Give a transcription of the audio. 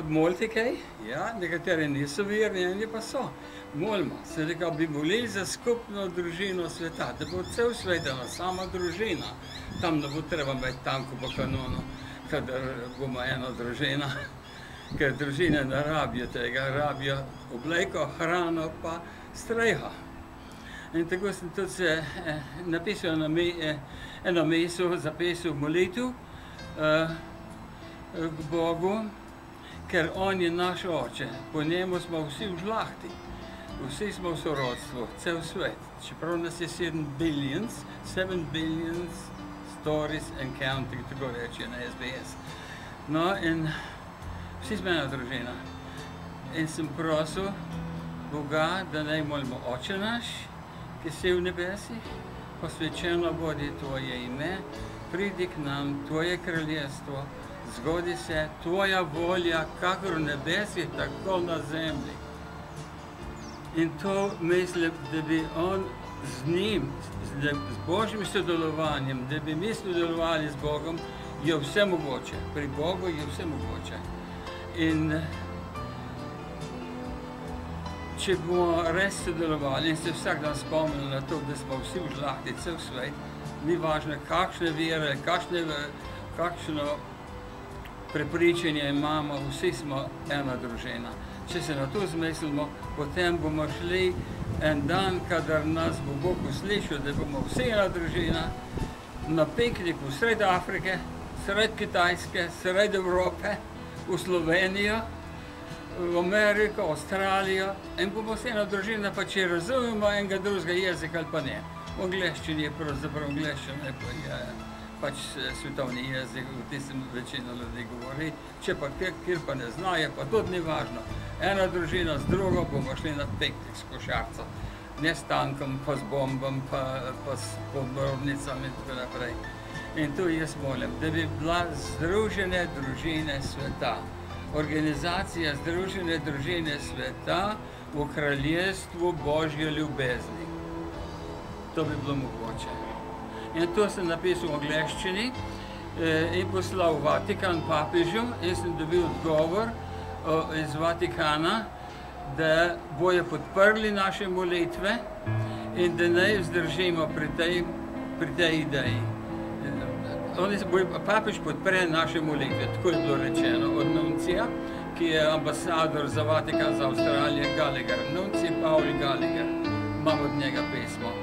Molite kaj? Ja, nekateri niso verni, eni pa so. Molimo, se reka, bi molili za skupno družino sveta, da bo cel svet ena sama družina. Tam ne bo treba imeti tanko pa kanono, kadar bomo ena družina. Ker družine ne rabijo tega, rabijo obleko, hrano pa streho. In tako sem tudi se napisal eno misel, zapisal molitev k Bogu, ker on je naš oče, po njemu smo vsi v žlahti, vsi smo v sorodstvu, cel svet. Čeprav nas je 7 billions stories and counting, tako reče na SBS. No, in vsi smo ena družina. In sem prosil Boga, da naj molimo Oče naš, ki si v nebesih, posvečeno bodi Tvoje ime, pridi k nam Tvoje kraljestvo, zgodi se Tvoja volja, kakor v nebesih, tako na zemlji. In to mislim, da bi on z njim, z Božjim sodelovanjem, da bi mi sodelovali z Bogom, je vse mogoče. Pri Bogu je vse mogoče. In če bomo res sodelovali in se vsak dan spomnili na to, da smo vsi v žlahti, cel svet, ni važno, kakšne vere, kakšno prepričanje imamo, vsi smo ena družina. Če se na to zmislimo, potem bomo šli en dan, kadar nas bo Bog uslišal, da bomo vsi ena družina, na pikniku sred Afrike, sred Kitajske, sred Evrope, v Slovenijo, v Ameriko, Avstralijo, in bomo vsi ena družina, pa če razumemo enega drugega jezika ali pa ne. V angleščini je pravzaprav angleščina, je pač svetovni jezik, v tistem večina ljudi govori, če pa kjer pa ne zna, je pa tudi ni važno. Ena družina z drugo bomo šli na piknik s košarco, ne s tankom, pa z bombom, pa s podmornicami in tako naprej. In tu jaz molim, da bi bila Združene družine sveta, organizacija Združene družine sveta v kraljestvu Božje ljubezni. To bi bilo mogoče. In to sem napisal v angleščini in poslal v Vatikan papežu in sem dobil odgovor iz Vatikana, da bojo podprli naše molitve in da naj vzdržimo pri tej ideji. Papež podpre naše molitve, tako je bilo rečeno od nuncija, ki je ambasador za Vatikan za Avstralijo, Gallagher. Nuncij Paul Gallagher, imam od njega pismo.